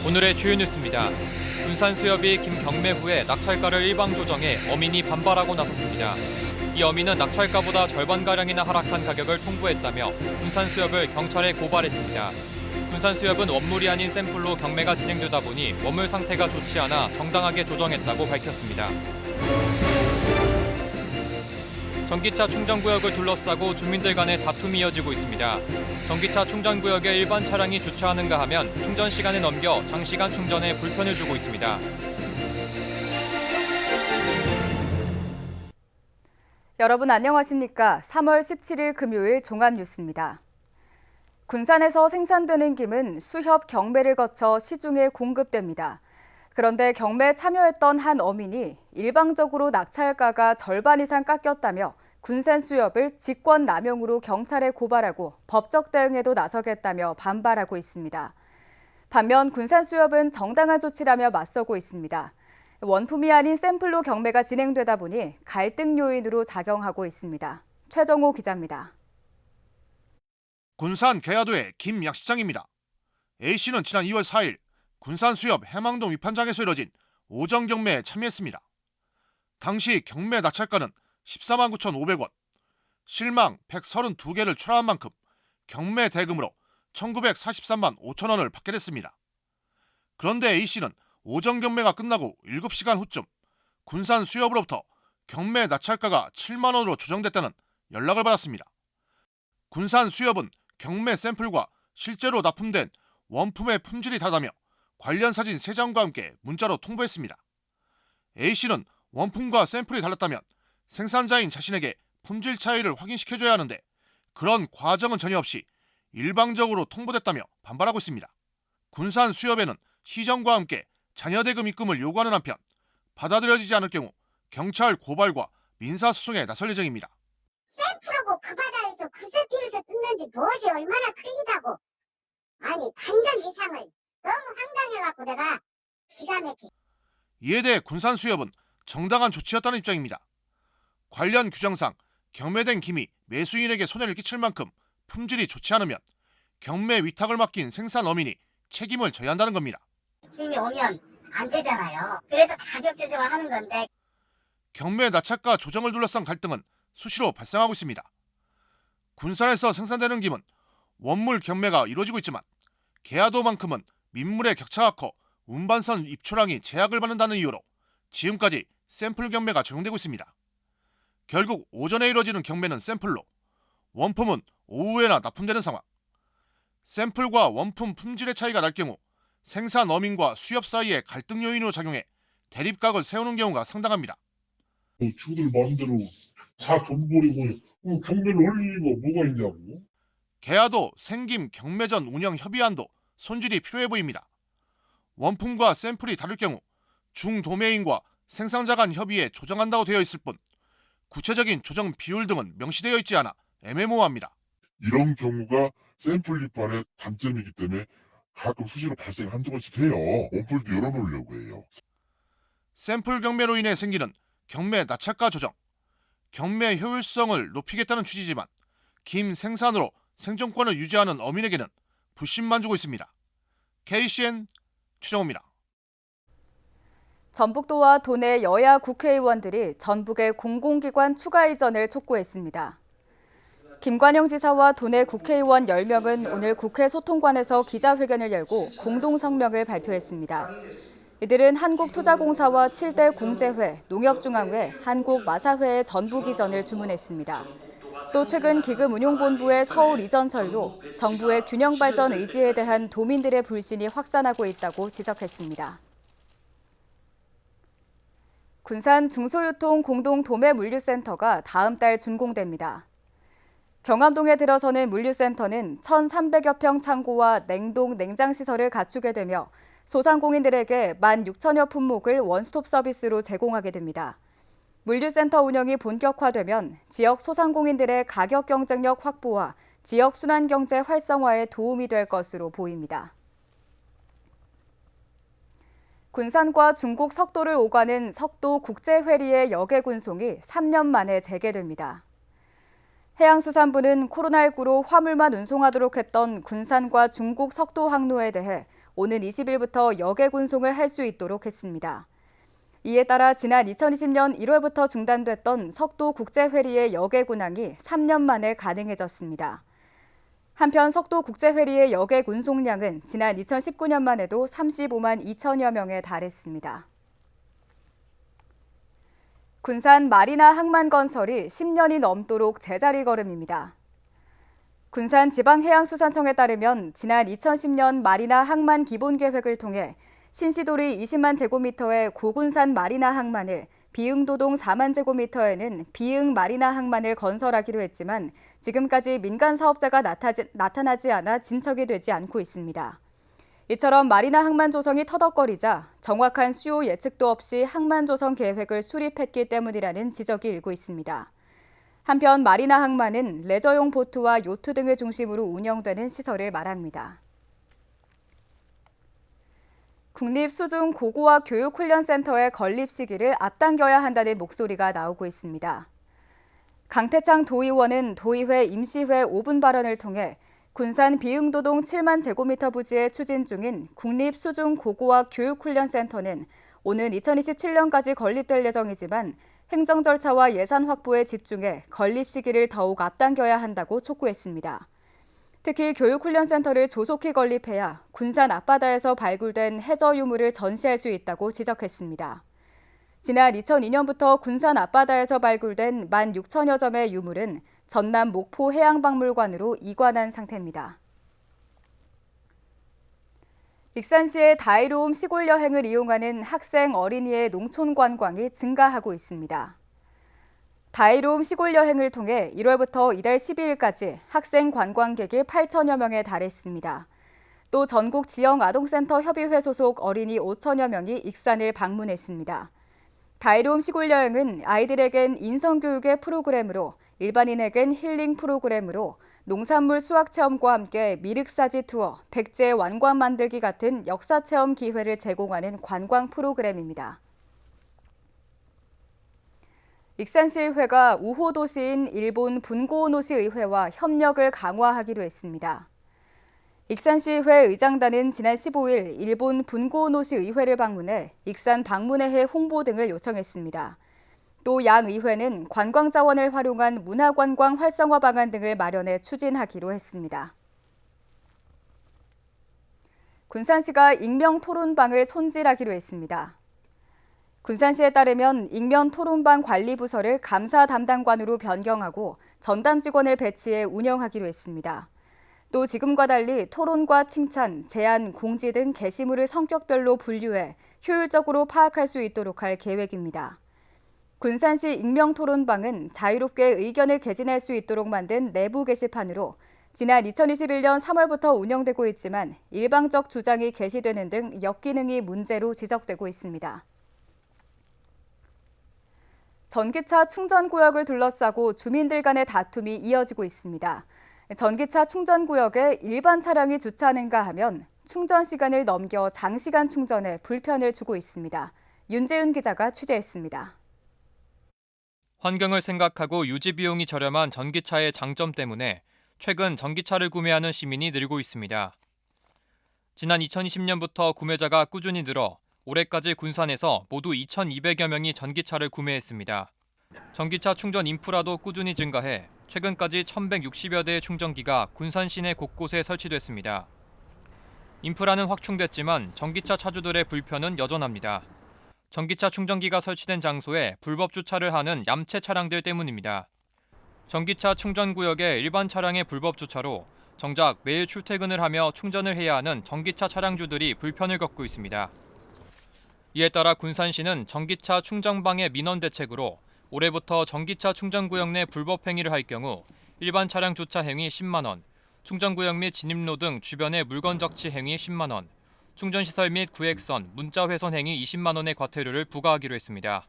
오늘의 주요 뉴스입니다. 군산수협이 김경매 후에 낙찰가를 일방 조정해 어민이 반발하고 나섰습니다. 이 어민은 낙찰가보다 절반가량이나 하락한 가격을 통보했다며 군산수협을 경찰에 고발했습니다. 군산수협은 원물이 아닌 샘플로 경매가 진행되다 보니 원물 상태가 좋지 않아 정당하게 조정했다고 밝혔습니다. 전기차 충전구역을 둘러싸고 주민들 간의 다툼이 이어지고 있습니다. 전기차 충전구역에 일반 차량이 주차하는가 하면 충전 시간을 넘겨 장시간 충전에 불편을 주고 있습니다. 여러분 안녕하십니까? 3월 17일 금요일 종합뉴스입니다. 군산에서 생산되는 김은 수협 경매를 거쳐 시중에 공급됩니다. 그런데 경매에 참여했던 한 어민이 일방적으로 낙찰가가 절반 이상 깎였다며 군산수협을 직권남용으로 경찰에 고발하고 법적 대응에도 나서겠다며 반발하고 있습니다. 반면 군산수협은 정당한 조치라며 맞서고 있습니다. 원품이 아닌 샘플로 경매가 진행되다 보니 갈등 요인으로 작용하고 있습니다. 최정호 기자입니다. 군산 계야도의 김약시장입니다. A씨는 지난 2월 4일 군산수협 해망동 위판장에서 이뤄진 오전 경매에 참여했습니다. 당시 경매 낙찰가는 14만 9,500원, 실망 132개를 출하한 만큼 경매 대금으로 1,943만 5천 원을 받게 됐습니다. 그런데 A씨는 오전 경매가 끝나고 7시간 후쯤 군산수협으로부터 경매 낙찰가가 7만 원으로 조정됐다는 연락을 받았습니다. 군산수협은 경매 샘플과 실제로 납품된 원품의 품질이 다르다며 관련 사진 3장과 함께 문자로 통보했습니다. A씨는 원품과 샘플이 달랐다면 생산자인 자신에게 품질 차이를 확인시켜줘야 하는데 그런 과정은 전혀 없이 일방적으로 통보됐다며 반발하고 있습니다. 군산수협에는 시정과 함께 잔여대금 입금을 요구하는 한편 받아들여지지 않을 경우 경찰 고발과 민사소송에 나설 예정입니다. 샘플하고 그 바다에서 그 세트에서 뜯는데 무엇이 얼마나 크기다고. 아니 반전 이상을 너무 황당해갖고 내가 기가 막히. 이에 대해 군산수협은 정당한 조치였다는 입장입니다. 관련 규정상 경매된 김이 매수인에게 손해를 끼칠 만큼 품질이 좋지 않으면 경매 위탁을 맡긴 생산 어민이 책임을 져야 한다는 겁니다. 힘이 오면 안 되잖아요. 그래서 가격 조정을 하는 건데. 경매 낙찰가 조정을 둘러싼 갈등은 수시로 발생하고 있습니다. 군산에서 생산되는 김은 원물 경매가 이루어지고 있지만 계야도만큼은 민물의 격차가 커 운반선 입출항이 제약을 받는다는 이유로 지금까지 샘플 경매가 적용되고 있습니다. 결국 오전에 이루어지는 경매는 샘플로, 원품은 오후에나 납품되는 상황. 샘플과 원품 품질의 차이가 날 경우 생산 어민과 수협 사이의 갈등 요인으로 작용해 대립각을 세우는 경우가 상당합니다. 주들 마음대로 다 돈 버리고 경매를 할 이유가 뭐가 있냐고. 계야도 생김 경매전 운영 협의안도 손질이 필요해 보입니다. 원품과 샘플이 다를 경우 중도매인과 생산자 간 협의에 조정한다고 되어 있을 뿐 구체적인 조정 비율 등은 명시되어 있지 않아 애매모호합니다. 이런 경우가 샘플 입반의 단점이기 때문에 가끔 수시로 발생 한두 번씩 해요. 원뿔도 열어놓으려고 해요. 샘플 경매로 인해 생기는 경매 낙찰가 조정, 경매 효율성을 높이겠다는 취지지만 김 생산으로 생존권을 유지하는 어민에게는 불신만 주고 있습니다. KCN 최정호입니다. 전북도와 도내 여야 국회의원들이 전북의 공공기관 추가 이전을 촉구했습니다. 김관영 지사와 도내 국회의원 10명은 오늘 국회 소통관에서 기자회견을 열고 공동성명을 발표했습니다. 이들은 한국투자공사와 7대 공제회, 농협중앙회, 한국마사회의 전북 이전을 주문했습니다. 또 최근 기금운용본부의 서울 이전 전로, 정부의 균형발전 의지에 대한 도민들의 불신이 확산하고 있다고 지적했습니다. 군산 중소유통 공동도매물류센터가 다음 달 준공됩니다. 경암동에 들어서는 물류센터는 1,300여 평 창고와 냉동, 냉장시설을 갖추게 되며 소상공인들에게 16,000여 품목을 원스톱 서비스로 제공하게 됩니다. 물류센터 운영이 본격화되면 지역 소상공인들의 가격 경쟁력 확보와 지역 순환경제 활성화에 도움이 될 것으로 보입니다. 군산과 중국 석도를 오가는 석도 국제회리의 역외 군송이 3년 만에 재개됩니다. 해양수산부는 코로나19로 화물만 운송하도록 했던 군산과 중국 석도 항로에 대해 오는 20일부터 역외 운송을 할 수 있도록 했습니다. 이에 따라 지난 2020년 1월부터 중단됐던 석도 국제회리의 역외 운항이 3년 만에 가능해졌습니다. 한편 석도 국제회리의 역외 운송량은 지난 2019년만 해도 35만 2천여 명에 달했습니다. 군산 마리나 항만 건설이 10년이 넘도록 제자리 걸음입니다. 군산지방해양수산청에 따르면 지난 2010년 마리나 항만 기본계획을 통해 신시도리 20만 제곱미터의 고군산 마리나 항만을, 비응도동 4만 제곱미터에는 비응 마리나 항만을 건설하기로 했지만 지금까지 민간 사업자가 나타나지 않아 진척이 되지 않고 있습니다. 이처럼 마리나 항만 조성이 터덕거리자 정확한 수요 예측도 없이 항만 조성 계획을 수립했기 때문이라는 지적이 일고 있습니다. 한편 마리나 항만은 레저용 보트와 요트 등을 중심으로 운영되는 시설을 말합니다. 국립수중고고학 교육훈련센터의 건립 시기를 앞당겨야 한다는 목소리가 나오고 있습니다. 강태창 도의원은 도의회 임시회 5분 발언을 통해 군산 비응도동 7만 제곱미터 부지에 추진 중인 국립수중고고학 교육훈련센터는 오는 2027년까지 건립될 예정이지만 행정 절차와 예산 확보에 집중해 건립 시기를 더욱 앞당겨야 한다고 촉구했습니다. 특히 교육훈련센터를 조속히 건립해야 군산 앞바다에서 발굴된 해저 유물을 전시할 수 있다고 지적했습니다. 지난 2002년부터 군산 앞바다에서 발굴된 16,000여 점의 유물은 전남 목포 해양박물관으로 이관한 상태입니다. 익산시의 다이로움 시골 여행을 이용하는 학생 어린이의 농촌 관광이 증가하고 있습니다. 다이로움 시골 여행을 통해 1월부터 이달 12일까지 학생 관광객이 8천여 명에 달했습니다. 또 전국 지역 아동센터 협의회 소속 어린이 5천여 명이 익산을 방문했습니다. 다이로움 시골 여행은 아이들에겐 인성교육의 프로그램으로, 일반인에겐 힐링 프로그램으로 농산물 수확 체험과 함께 미륵사지 투어, 백제 완관 만들기 같은 역사 체험 기회를 제공하는 관광 프로그램입니다. 익산시의회가 우호 도시인 일본 분고오노시 의회와 협력을 강화하기로 했습니다. 익산시의회 의장단은 지난 15일 일본 분고오노시 의회를 방문해 익산 방문회해 홍보 등을 요청했습니다. 또 양 의회는 관광 자원을 활용한 문화관광 활성화 방안 등을 마련해 추진하기로 했습니다. 군산시가 익명 토론방을 손질하기로 했습니다. 군산시에 따르면 익명 토론방 관리 부서를 감사 담당관으로 변경하고 전담 직원을 배치해 운영하기로 했습니다. 또 지금과 달리 토론과 칭찬, 제안, 공지 등 게시물을 성격별로 분류해 효율적으로 파악할 수 있도록 할 계획입니다. 군산시 익명토론방은 자유롭게 의견을 개진할 수 있도록 만든 내부 게시판으로 지난 2021년 3월부터 운영되고 있지만 일방적 주장이 게시되는 등 역기능이 문제로 지적되고 있습니다. 전기차 충전구역을 둘러싸고 주민들 간의 다툼이 이어지고 있습니다. 전기차 충전구역에 일반 차량이 주차하는가 하면 충전 시간을 넘겨 장시간 충전에 불편을 주고 있습니다. 윤재윤 기자가 취재했습니다. 환경을 생각하고 유지 비용이 저렴한 전기차의 장점 때문에 최근 전기차를 구매하는 시민이 늘고 있습니다. 지난 2020년부터 구매자가 꾸준히 늘어 올해까지 군산에서 모두 2,200여 명이 전기차를 구매했습니다. 전기차 충전 인프라도 꾸준히 증가해 최근까지 1,160여 대의 충전기가 군산 시내 곳곳에 설치됐습니다. 인프라는 확충됐지만 전기차 차주들의 불편은 여전합니다. 전기차 충전기가 설치된 장소에 불법 주차를 하는 얌체 차량들 때문입니다. 전기차 충전구역에 일반 차량의 불법 주차로 정작 매일 출퇴근을 하며 충전을 해야 하는 전기차 차량주들이 불편을 겪고 있습니다. 이에 따라 군산시는 전기차 충전방의 민원 대책으로 올해부터 전기차 충전구역 내 불법 행위를 할 경우 일반 차량 주차 행위 10만 원, 충전구역 및 진입로 등 주변의 물건 적치 행위 10만 원, 충전시설 및 구획선, 문자 훼손 행위 20만 원의 과태료를 부과하기로 했습니다.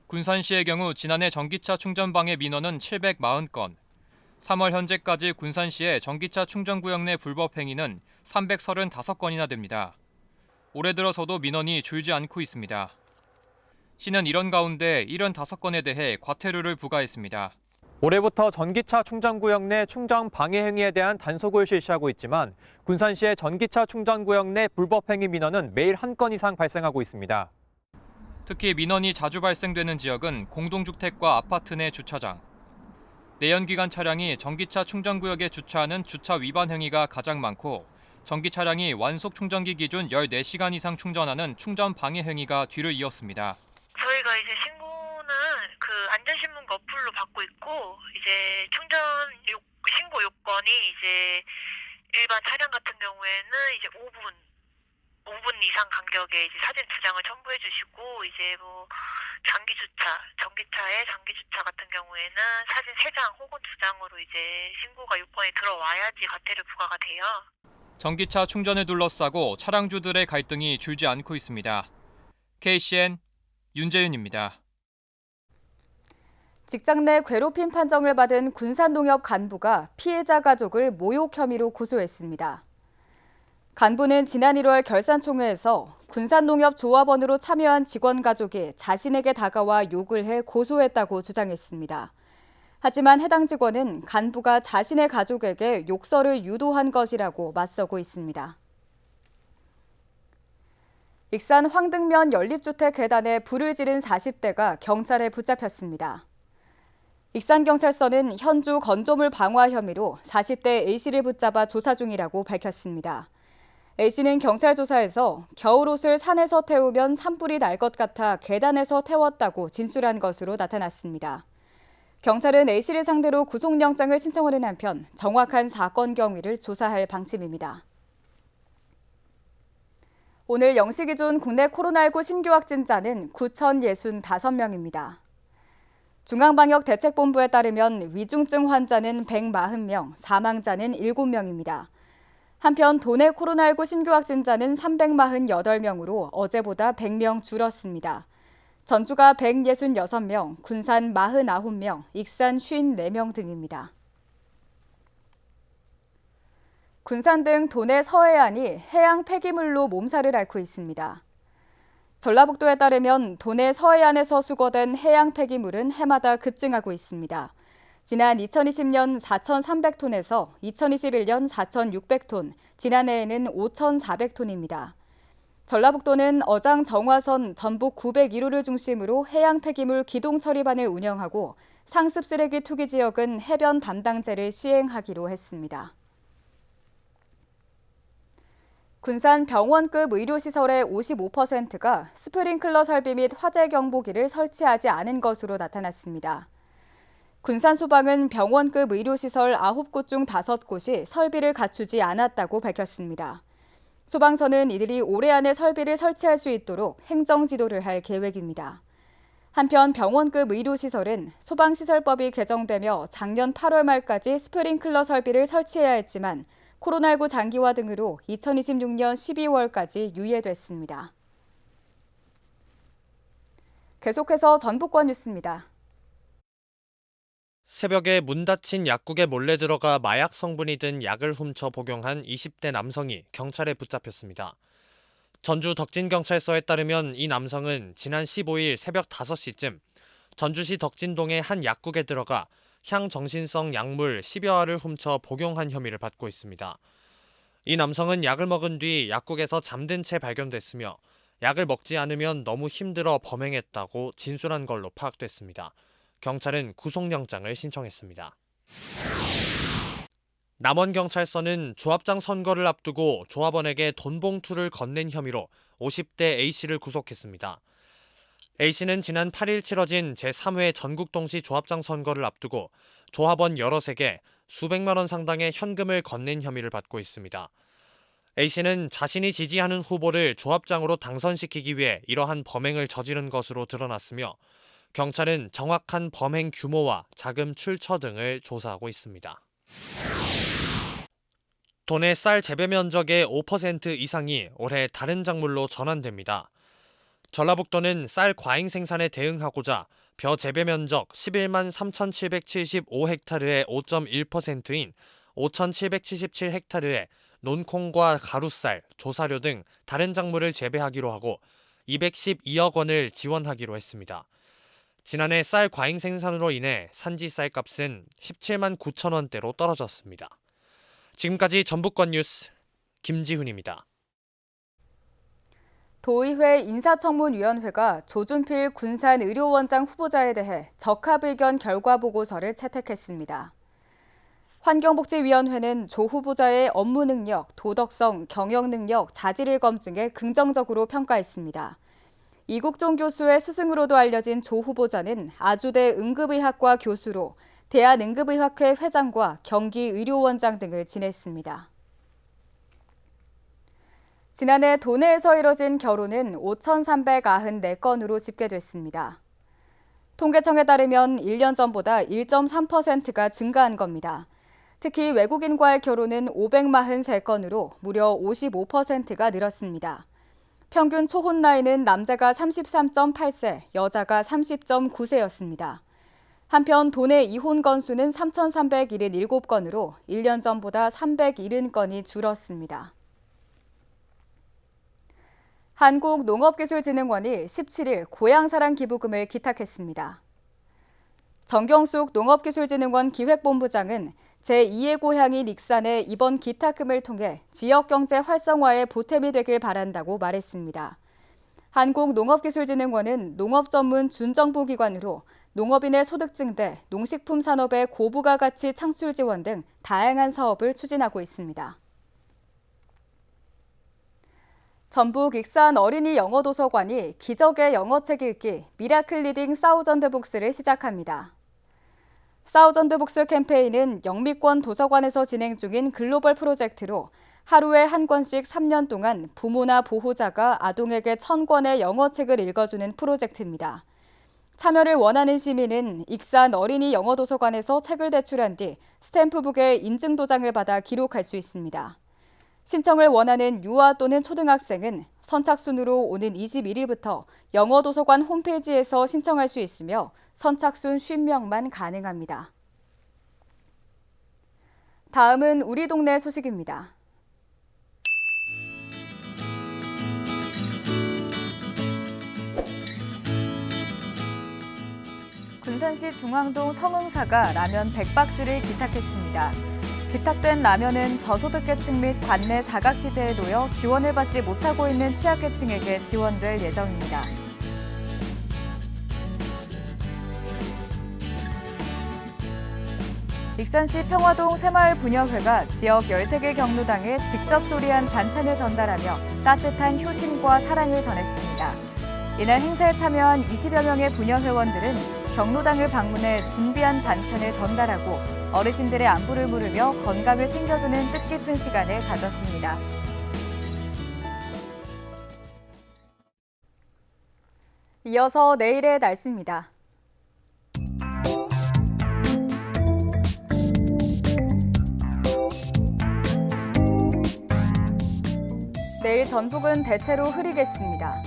군산시의 경우 지난해 전기차 충전방의 민원은 740건, 3월 현재까지 군산시의 전기차 충전구역 내 불법 행위는 335건이나 됩니다. 올해 들어서도 민원이 줄지 않고 있습니다. 시는 이런 가운데 75건에 대해 과태료를 부과했습니다. 올해부터 전기차 충전구역 내 충전 방해 행위에 대한 단속을 실시하고 있지만 군산시의 전기차 충전구역 내 불법 행위 민원은 매일 한 건 이상 발생하고 있습니다. 특히 민원이 자주 발생되는 지역은 공동주택과 아파트 내 주차장. 내연기관 차량이 전기차 충전구역에 주차하는 주차 위반 행위가 가장 많고 전기 차량이 완속 충전기 기준 14시간 이상 충전하는 충전 방해 행위가 뒤를 이었습니다. 저희가 이제 신고는 그 안전신문 어플로 받고 있고 이제 신고 요건이 이제 일반 차량 같은 경우에는 이제 5분 이상 간격에 이제 사진 2장을 첨부해 주시고 이제 뭐 전기차의 장기 주차 같은 경우에는 사진 3장 혹은 2장으로 이제 신고가 요건에 들어와야지 과태료 부과가 돼요. 전기차 충전을 둘러싸고 차량주들의 갈등이 줄지 않고 있습니다. KCN 윤재윤입니다. 직장 내 괴롭힘 판정을 받은 군산농협 간부가 피해자 가족을 모욕 혐의로 고소했습니다. 간부는 지난 1월 결산총회에서 군산농협 조합원으로 참여한 직원 가족이 자신에게 다가와 욕을 해 고소했다고 주장했습니다. 하지만 해당 직원은 간부가 자신의 가족에게 욕설을 유도한 것이라고 맞서고 있습니다. 익산 황등면 연립주택 계단에 불을 지른 40대가 경찰에 붙잡혔습니다. 익산경찰서는 현주 건조물 방화 혐의로 40대 A씨를 붙잡아 조사 중이라고 밝혔습니다. A씨는 경찰 조사에서 겨울옷을 산에서 태우면 산불이 날 것 같아 계단에서 태웠다고 진술한 것으로 나타났습니다. 경찰은 A씨를 상대로 구속영장을 신청하는 한편 정확한 사건 경위를 조사할 방침입니다. 오늘 0시 기준 국내 코로나19 신규 확진자는 9,065명입니다. 중앙방역대책본부에 따르면 위중증 환자는 140명, 사망자는 7명입니다. 한편 도내 코로나19 신규 확진자는 348명으로 어제보다 100명 줄었습니다. 전주가 166명, 군산 49명, 익산 54명 등입니다. 군산 등 도내 서해안이 해양 폐기물로 몸살을 앓고 있습니다. 전라북도에 따르면 도내 서해안에서 수거된 해양 폐기물은 해마다 급증하고 있습니다. 지난 2020년 4,300톤에서 2021년 4,600톤, 지난해에는 5,400톤입니다. 전라북도는 어장 정화선 전북 901호를 중심으로 해양 폐기물 기동 처리반을 운영하고 상습 쓰레기 투기 지역은 해변 담당제를 시행하기로 했습니다. 군산 병원급 의료시설의 55%가 스프링클러 설비 및 화재 경보기를 설치하지 않은 것으로 나타났습니다. 군산소방은 병원급 의료시설 9곳 중 5곳이 설비를 갖추지 않았다고 밝혔습니다. 소방서는 이들이 올해 안에 설비를 설치할 수 있도록 행정 지도를 할 계획입니다. 한편 병원급 의료시설은 소방시설법이 개정되며 작년 8월 말까지 스프링클러 설비를 설치해야 했지만 코로나19 장기화 등으로 2026년 12월까지 유예됐습니다. 계속해서 전북권 뉴스입니다. 새벽에 문 닫힌 약국에 몰래 들어가 마약 성분이 든 약을 훔쳐 복용한 20대 남성이 경찰에 붙잡혔습니다. 전주 덕진경찰서에 따르면 이 남성은 지난 15일 새벽 5시쯤 전주시 덕진동의 한 약국에 들어가 향정신성 약물 10여 알을 훔쳐 복용한 혐의를 받고 있습니다. 이 남성은 약을 먹은 뒤 약국에서 잠든 채 발견됐으며 약을 먹지 않으면 너무 힘들어 범행했다고 진술한 걸로 파악됐습니다. 경찰은 구속영장을 신청했습니다. 남원경찰서는 조합장 선거를 앞두고 조합원에게 돈 봉투를 건넨 혐의로 50대 A씨를 구속했습니다. A씨는 지난 8일 치러진 제3회 전국동시 조합장 선거를 앞두고 조합원 여럿에게 수백만 원 상당의 현금을 건넨 혐의를 받고 있습니다. A씨는 자신이 지지하는 후보를 조합장으로 당선시키기 위해 이러한 범행을 저지른 것으로 드러났으며 경찰은 정확한 범행 규모와 자금 출처 등을 조사하고 있습니다. 도내 쌀 재배 면적의 5% 이상이 올해 다른 작물로 전환됩니다. 전라북도는 쌀 과잉 생산에 대응하고자 벼 재배 면적 11만 3,775헥타르의 5.1%인 5,777헥타르에 논콩과 가루쌀, 조사료 등 다른 작물을 재배하기로 하고 212억 원을 지원하기로 했습니다. 지난해 쌀 과잉 생산으로 인해 산지 쌀값은 17만 9천 원대로 떨어졌습니다. 지금까지 전북권 뉴스 김지훈입니다. 도의회 인사청문위원회가 조준필 군산의료원장 후보자에 대해 적합의견 결과보고서를 채택했습니다. 환경복지위원회는 조 후보자의 업무 능력, 도덕성, 경영 능력, 자질을 검증해 긍정적으로 평가했습니다. 이국종 교수의 스승으로도 알려진 조 후보자는 아주대 응급의학과 교수로 대한응급의학회 회장과 경기의료원장 등을 지냈습니다. 지난해 도내에서 이뤄진 결혼은 5,394건으로 집계됐습니다. 통계청에 따르면 1년 전보다 1.3%가 증가한 겁니다. 특히 외국인과의 결혼은 543건으로 무려 55%가 늘었습니다. 평균 초혼 나이는 남자가 33.8세, 여자가 30.9세였습니다. 한편 도내 이혼 건수는 3,377건으로 1년 전보다 370건이 줄었습니다. 한국농업기술진흥원이 17일 고향사랑 기부금을 기탁했습니다. 정경숙 농업기술진흥원 기획본부장은 제2의 고향인 익산의 이번 기탁금을 통해 지역경제 활성화에 보탬이 되길 바란다고 말했습니다. 한국농업기술진흥원은 농업전문 준정부기관으로 농업인의 소득 증대, 농식품 산업의 고부가 가치 창출 지원 등 다양한 사업을 추진하고 있습니다. 전북 익산 어린이 영어도서관이 기적의 영어책 읽기 미라클 리딩 사우전드 북스를 시작합니다. 사우전드 북스 캠페인은 영미권 도서관에서 진행 중인 글로벌 프로젝트로 하루에 한 권씩 3년 동안 부모나 보호자가 아동에게 1,000권의 영어책을 읽어주는 프로젝트입니다. 참여를 원하는 시민은 익산 어린이 영어도서관에서 책을 대출한 뒤 스탬프북에 인증도장을 받아 기록할 수 있습니다. 신청을 원하는 유아 또는 초등학생은 선착순으로 오는 21일부터 영어도서관 홈페이지에서 신청할 수 있으며 선착순 50명만 가능합니다. 다음은 우리 동네 소식입니다. 군산시 중앙동 성흥사가 라면 100박스를 기탁했습니다. 기탁된 라면은 저소득계층 및 관내 사각지대에 놓여 지원을 받지 못하고 있는 취약계층에게 지원될 예정입니다. 익산시 평화동 새마을분여회가 지역 13개 경로당에 직접 조리한 반찬을 전달하며 따뜻한 효심과 사랑을 전했습니다. 이날 행사에 참여한 20여 명의 분여회원들은 경로당을 방문해 준비한 반찬을 전달하고 어르신들의 안부를 물으며 건강을 챙겨주는 뜻깊은 시간을 가졌습니다. 이어서 내일의 날씨입니다. 내일 전북은 대체로 흐리겠습니다.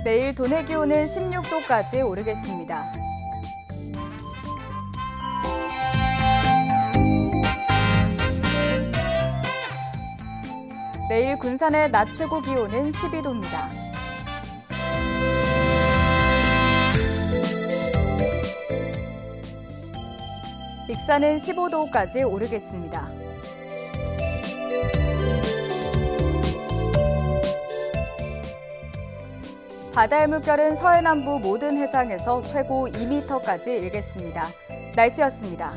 내일 도내 기온은 16도까지 오르겠습니다. 내일 군산의 낮 최고 기온은 12도입니다. 익산은 15도까지 오르겠습니다. 바다의 물결은 서해남부 모든 해상에서 최고 2m까지 일겠습니다. 날씨였습니다.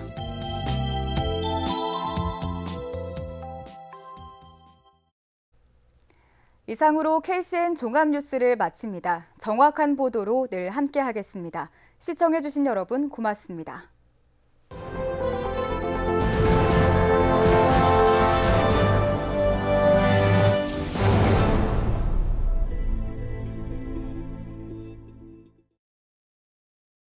이상으로 KCN 종합뉴스를 마칩니다. 정확한 보도로 늘 함께하겠습니다. 시청해주신 여러분 고맙습니다.